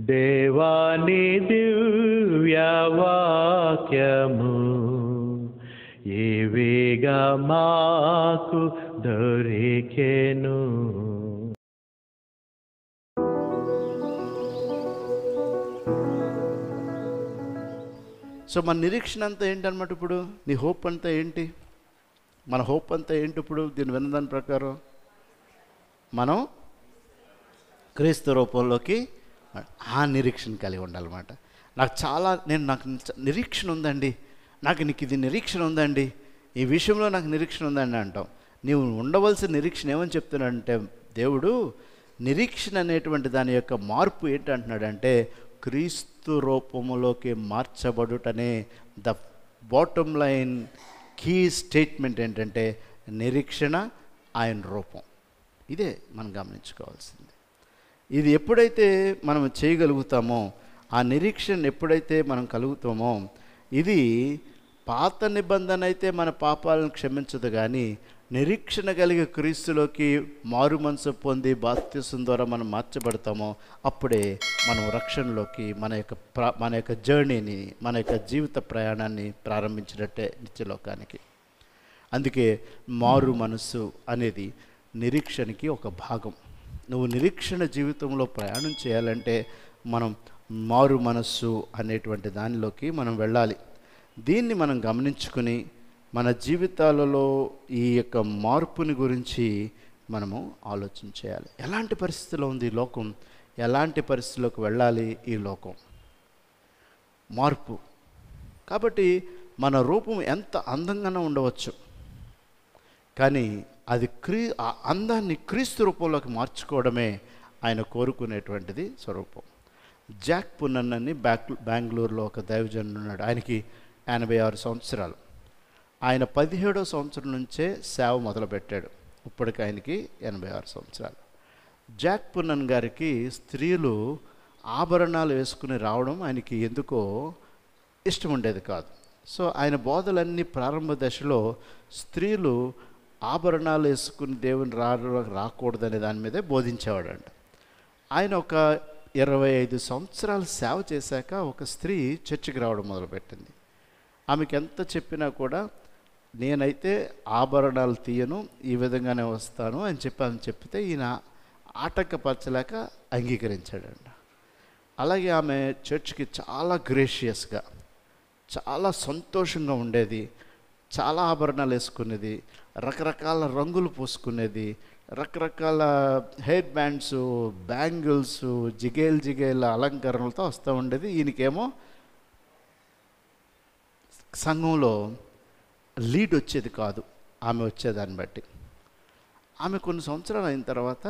దేవాని దివ్యవాక్యము ఏవేగా మాకు దొరికెను. సో మన నిరీక్షణ అంతా ఏంటన్నమాట? ఇప్పుడు నీ హోప్ అంతా ఏంటి? మన హోప్ అంతా ఏంటి? ఇప్పుడు దీన్ని విన్నదాని ప్రకారం మనం క్రీస్తు రూపంలోకి ఆ నిరీక్షణ కలిగి ఉండాలన్నమాట. నాకు నిరీక్షణ ఉందండి, నీకు ఇది నిరీక్షణ ఉందండి, ఈ విషయంలో నాకు నిరీక్షణ ఉందండి అంటాం. నీవు ఉండవలసిన నిరీక్షణ ఏమని చెప్తున్నాడంటే దేవుడు నిరీక్షణ అనేటువంటి దాని యొక్క మార్పు ఏంటంటున్నాడంటే క్రీస్తు రూపములోకి మార్చబడుటనే the bottom line key statement ఏంటంటే నిరీక్షణ ఆయన రూపం. ఇదే మనం గమనించుకోవాల్సింది. ఇది ఎప్పుడైతే మనం చేయగలుగుతామో, ఆ నిరీక్షణ ఎప్పుడైతే మనం కలుగుతామో, ఇది పాత నిబంధన అయితే మన పాపాలను క్షమించదు, కానీ నిరీక్షణ కలిగే క్రీస్తులోకి మారు మనసు పొంది బాప్తిసం ద్వారా మనం మార్చబడతామో అప్పుడే మనం రక్షణలోకి మన యొక్క జర్నీని, మన యొక్క జీవిత ప్రయాణాన్ని ప్రారంభించినట్టే నిత్యలోకానికి. అందుకే మారు మనస్సు అనేది నిరీక్షణకి ఒక భాగం. నువ్వు నిరీక్షణ జీవితంలో ప్రయాణం చేయాలంటే మనం మారు మనస్సు అనేటువంటి దానిలోకి మనం వెళ్ళాలి. దీన్ని మనం గమనించుకుని మన జీవితాలలో ఈ యొక్క మార్పుని గురించి మనము ఆలోచన చేయాలి. ఎలాంటి పరిస్థితిలో ఉంది ఈ లోకం? ఎలాంటి పరిస్థితిలోకి వెళ్ళాలి ఈ లోకం? మార్పు. కాబట్టి మన రూపం ఎంత అందంగానే ఉండవచ్చు, కానీ అది ఆ అందాన్ని క్రీస్తు రూపంలోకి మార్చుకోవడమే ఆయన కోరుకునేటువంటిది స్వరూపం. జాక్ పున్నన్ అని బెంగళూరులో ఒక దైవజనుడు ఉన్నాడు. ఆయనకి 86 సంవత్సరాలు. ఆయన 17వ సంవత్సరం నుంచే సేవ మొదలుపెట్టాడు. ఇప్పటికి ఆయనకి 86 సంవత్సరాలు. జాక్ పున్నన్ గారికి స్త్రీలు ఆభరణాలు వేసుకుని రావడం ఆయనకి ఎందుకో ఇష్టం ఉండేది కాదు. సో ఆయన బోధలన్నీ ప్రారంభ దశలో స్త్రీలు ఆభరణాలు వేసుకుని దేవుని రాకూడదనే దాని మీదే బోధించేవాడంట. ఆయన ఒక 25 సంవత్సరాలు సేవ చేశాక ఒక స్త్రీ చర్చికి రావడం మొదలుపెట్టింది. ఆమెకి ఎంత చెప్పినా కూడా నేనైతే ఆభరణాలు తీయను, ఈ విధంగానే వస్తాను అని చెప్తే ఈయన ఆటంకపరచలేక అంగీకరించాడంట. అలాగే ఆమె చర్చ్కి చాలా గ్రేషియస్గా, చాలా సంతోషంగా ఉండేది. చాలా ఆభరణాలు వేసుకునేది, రకరకాల రంగులు పూసుకునేది, రకరకాల హెయిర్ బ్యాండ్స్, బ్యాంగిల్స్, జిగేల్ అలంకరణలతో వస్తూ ఉండేది. ఈయనకేమో సంఘంలో లీడ్ వచ్చేది కాదు, ఆమె వచ్చేదాన్ని బట్టి. ఆమె కొన్ని సంవత్సరాలు అయిన తర్వాత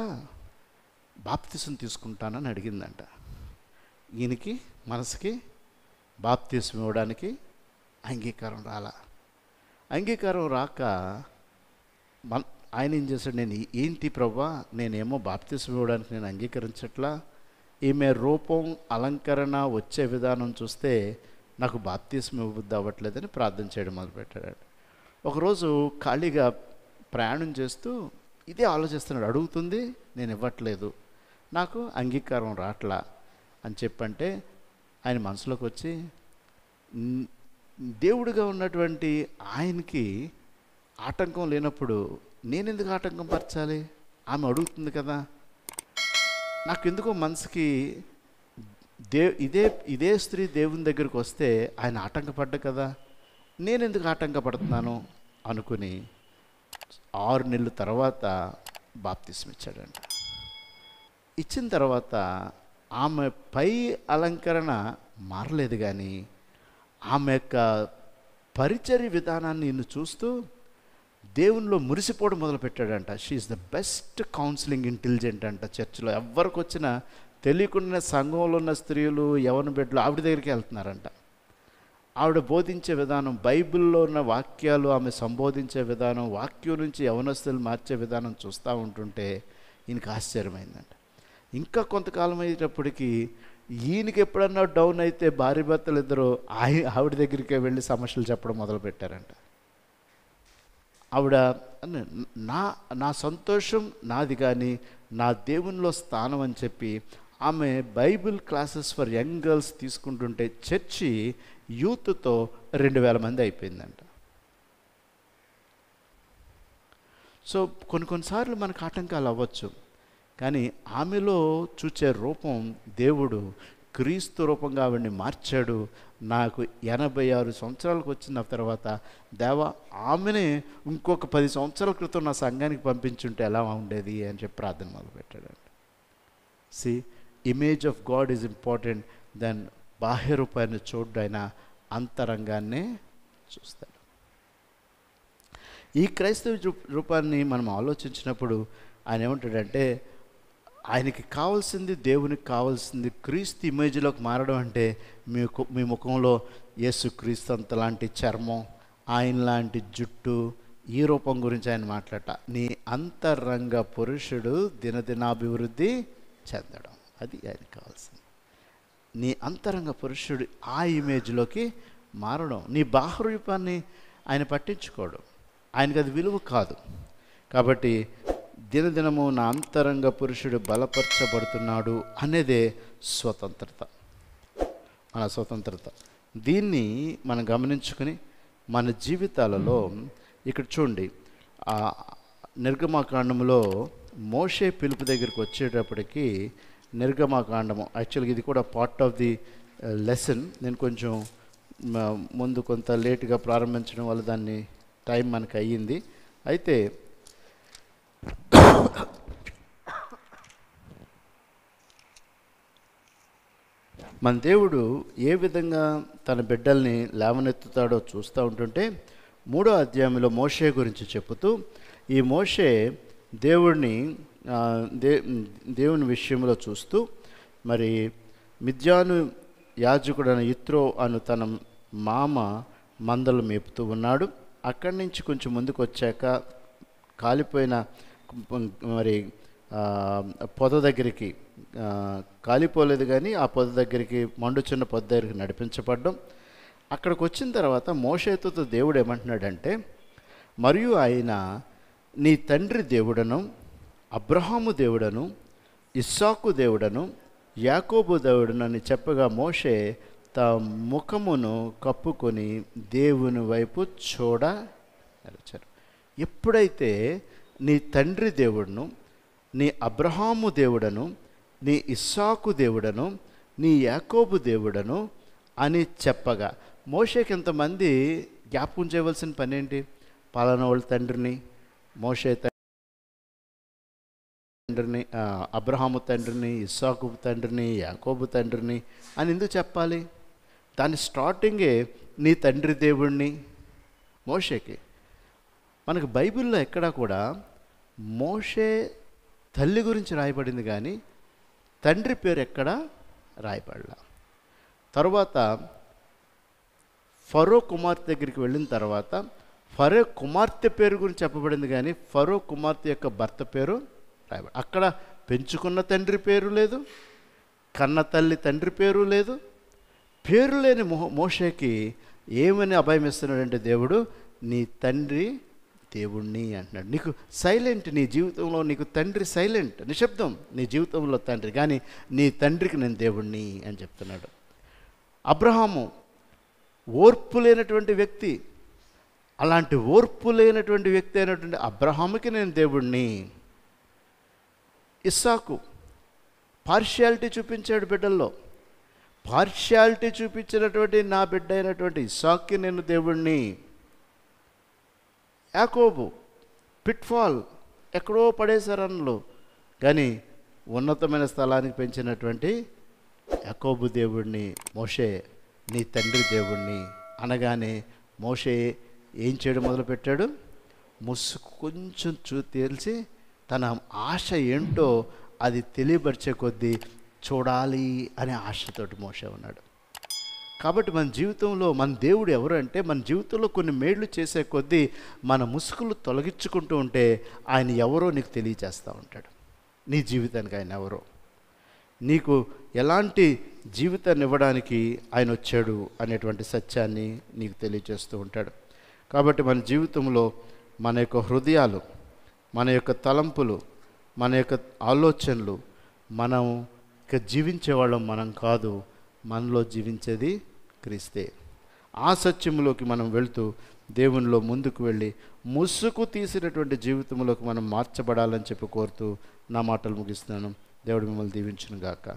బాప్తిసం తీసుకుంటానని అడిగిందంట. ఈయనకి మనసుకి బాప్తిసం ఇవ్వడానికి అంగీకారం అంగీకారం రాక ఆయన ఏం చేశాడు, ఏంటి ప్రభా, నేనేమో బాప్తిసం ఇవ్వడానికి నేను అంగీకరించట్లా, ఈమె రూపం అలంకరణ వచ్చే విధానం చూస్తే నాకు బాప్తిసం ఇవ్వబుద్ధి అవ్వట్లేదని ప్రార్థన చేయడం మొదలుపెట్టాడు. ఒకరోజు ఖాళీగా ప్రయాణం చేస్తూ ఇదే ఆలోచిస్తున్నాడు. అడుగుతుంది, నేను ఇవ్వట్లేదు, నాకు అంగీకారం రాట్లా అని చెప్పంటే ఆయన మనసులోకి వచ్చి దేవుడిగా ఉన్నటువంటి ఆయనకి ఆటంకం లేనప్పుడు నేనెందుకు ఆటంకం పరచాలి? ఆమె అడుగుతుంది కదా. నాకెందుకో మనసుకి ఇదే స్త్రీ దేవుని దగ్గరికి వస్తే ఆయన ఆటంకపడ్డా కదా, నేనెందుకు ఆటంకపడుతున్నాను అనుకుని 6 నెలల తర్వాత బాప్తిసం ఇచ్చాడంట. ఇచ్చిన తర్వాత ఆమె పై అలంకరణ మారలేదు, కానీ ఆమె యొక్క పరిచర్య విధానాన్ని నిన్ను చూస్తూ దేవునిలో మురిసిపోవడం మొదలుపెట్టాడంట. She's the best counselling intelligent అంట. చర్చిలో ఎవరికి వచ్చినా తెలియకుండా సంఘంలో ఉన్న స్త్రీలు, యవన బిడ్డలు ఆవిడ దగ్గరికి వెళ్తున్నారంట. ఆవిడ బోధించే విధానం, బైబిల్లో ఉన్న వాక్యాలు ఆమె సంబోధించే విధానం, వాక్యం నుంచి యవనస్తులు మార్చే విధానం చూస్తూ ఉంటుంటే ఈయనకి ఆశ్చర్యమైందంట. ఇంకా కొంతకాలం అయ్యేటప్పటికి ఈయనకి ఎప్పుడన్నా డౌన్ అయితే భార్య భర్తలు ఇద్దరు ఆవిడ దగ్గరికే వెళ్ళి సమస్యలు చెప్పడం మొదలుపెట్టారంట. ఆవిడ నా సంతోషం నాది, కానీ నా దేవునిలో స్థానం అని చెప్పి ఆమె Bible classes for young girls తీసుకుంటుంటే చర్చి యూత్తో 2000 మంది అయిపోయిందంట. సో కొన్నిసార్లు మనకు ఆటంకాలు అవ్వచ్చు, కానీ ఆమెలో చూచే రూపం దేవుడు క్రీస్తు రూపంగా ఆవిడ్ని మార్చాడు. నాకు 86 సంవత్సరాలకు వచ్చిన తర్వాత దేవా ఆమెనే ఇంకొక 10 సంవత్సరాల క్రితం నా సంఘానికి పంపించుంటే ఎలా ఉండేది అని చెప్పి ప్రార్థన మొదలుపెట్టాడండి. See, image of God is important then బాహ్య రూపాన్ని చూడ్డైన అంతరంగాన్నే చూస్తాడు. ఈ క్రైస్తవ రూపాన్ని మనం ఆలోచించినప్పుడు ఆయన ఏమంటాడంటే, ఆయనకి కావాల్సింది, దేవునికి కావాల్సింది క్రీస్తు ఇమేజ్లోకి మారడం అంటే మీ ముఖంలో యేసు క్రీస్తు అంతలాంటి చర్మం, ఆయన లాంటి జుట్టు, ఈ రూపం గురించి ఆయన మాట్లాడట. నీ అంతరంగ పురుషుడు దినదినాభివృద్ధి చెందడం, అది ఆయనకు కావాల్సింది. నీ అంతరంగ పురుషుడు ఆ ఇమేజ్లోకి మారడం. నీ బాహ్య రూపాన్ని ఆయన పట్టించుకోడు, ఆయనకు అది విలువ కాదు. కాబట్టి దినదినము నా అంతరంగ పురుషుడు బలపరచబడుతున్నాడు అనేదే స్వతంత్రత, మన స్వతంత్రత. దీన్ని మనం గమనించుకుని మన జీవితాలలో, ఇక్కడ చూడండి, నిర్గమాకాండంలో మోషే పిలుపు దగ్గరికి వచ్చేటప్పటికి, నిర్గమాకాండము యాక్చువల్గా ఇది కూడా పార్ట్ ఆఫ్ ది లెసన్. నేను కొంచెం ముందు కొంత లేటుగా ప్రారంభించడం వల్ల దాన్ని టైం మనకు అయ్యింది. అయితే మన దేవుడు ఏ విధంగా తన బిడ్డల్ని లేవనెత్తుతాడో చూస్తూ ఉంటుంటే 3వ అధ్యాయంలో మోషే గురించి చెబుతూ, ఈ మోషే దేవుని విషయంలో చూస్తూ, మరి మిద్యాను యాజకుడైన యిత్రో అను తన మామ మందలు మేపుతూ ఉన్నాడు. అక్కడి నుంచి కొంచెం ముందుకు వచ్చాక కాలిపోయిన మరి పొద దగ్గరికి, కాలిపోలేదు కానీ ఆ పొద దగ్గరికి, మండుచున్న పొద దగ్గరికి నడిపించబడ్డం. అక్కడికి వచ్చిన తర్వాత మోషేతో దేవుడు ఏమంటున్నాడంటే, మరియు ఆయన నీ తండ్రి దేవుడను, అబ్రహాము దేవుడను, ఇస్సాకు దేవుడను, యాకోబు దేవుడను అని చెప్పగా మోషే తన ముఖమును కప్పుకొని దేవుని వైపు చూడ నిలిచారు. ఎప్పుడైతే నీ తండ్రి దేవుడును, నీ అబ్రహాము దేవుడను, నీ ఇస్సాకు దేవుడను, నీ యాకోబు దేవుడను అని చెప్పగా, మోషేకి ఎంతమంది జ్ఞాపకం చేయవలసిన పని ఏంటి? పలానా వాళ్ళ తండ్రిని, మోషే తండ్రిని, అబ్రహాము తండ్రిని, ఇస్సాకు తండ్రిని, యాకోబు తండ్రిని అని ఎందుకు చెప్పాలి? దాని స్టార్టింగే నీ తండ్రి దేవుడిని మోషేకి. మనకు బైబిల్లో ఎక్కడా కూడా మోషే తల్లి గురించి రాయబడింది కానీ తండ్రి పేరు ఎక్కడా రాయబడలా. తరువాత ఫరో కుమార్తె దగ్గరికి వెళ్ళిన తర్వాత ఫరో కుమార్తె పేరు గురించి చెప్పబడింది కానీ ఫరో కుమార్తె యొక్క భర్త పేరు రాయబడి, అక్కడ పెంచుకున్న తండ్రి పేరు లేదు, కన్న తల్లి తండ్రి పేరు లేదు. పేరు లేని మోషేకి ఏమని అభయం ఇస్తున్నాడంటే దేవుడు, నీ తండ్రి దేవుణ్ణి అంటున్నాడు. నీకు సైలెంట్, నీ జీవితంలో నీకు తండ్రి సైలెంట్, నిశ్శబ్దం నీ జీవితంలో తండ్రి, కానీ నీ తండ్రికి నేను దేవుణ్ణి అని చెప్తున్నాడు. అబ్రహాము ఓర్పు లేనటువంటి వ్యక్తి, అలాంటి ఓర్పు లేనటువంటి వ్యక్తి అయినటువంటి అబ్రహాముకి నేను దేవుణ్ణి. ఇస్సాకు పార్షియాలిటీ చూపించాడు బిడ్డల్లో, పార్షియాలిటీ చూపించినటువంటి నా బిడ్డ అయినటువంటి ఇస్సాకుకి నేను దేవుణ్ణి. యాకోబు పిట్ఫాల్, ఎక్కడో పడేశారు అన్నలు, కానీ ఉన్నతమైన స్థలానికి పెంచినటువంటి యాకోబు దేవుణ్ణి. మోషే నీ తండ్రి దేవుణ్ణి అనగానే మోషే ఏం చేయడం మొదలుపెట్టాడు? కొంచెం తేల్చి తన ఆశ ఏంటో అది తెలియపరిచే కొద్దీ చూడాలి అనే ఆశతోటి మోషే ఉన్నాడు. కాబట్టి మన జీవితంలో మన దేవుడు ఎవరు అంటే, మన జీవితంలో కొన్ని మేళ్లు చేసే కొద్దీ మన ముసుగులు తొలగించుకుంటూ ఉంటే ఆయన ఎవరో నీకు తెలియచేస్తూ ఉంటాడు. నీ జీవితానికి ఆయన ఎవరో, నీకు ఎలాంటి జీవితాన్ని ఇవ్వడానికి ఆయన వచ్చాడు అనేటువంటి సత్యాన్ని నీకు తెలియజేస్తూ ఉంటాడు. కాబట్టి మన జీవితంలో మన యొక్క హృదయాలు, మన యొక్క తలంపులు, మన యొక్క ఆలోచనలు మనం ఇక జీవించేవాళ్ళం మనం కాదు, మనలో జీవించేది క్రీస్తే. ఆ సత్యములోకి మనం వెళ్తూ దేవునిలో ముందుకు వెళ్ళి ముసుగు తీసినటువంటి జీవితంలోకి మనం మార్చబడాలని చెప్పి కోరుతూ నా మాటలు ముగిస్తున్నాను. దేవుడు మిమ్మల్ని దీవించును గాక.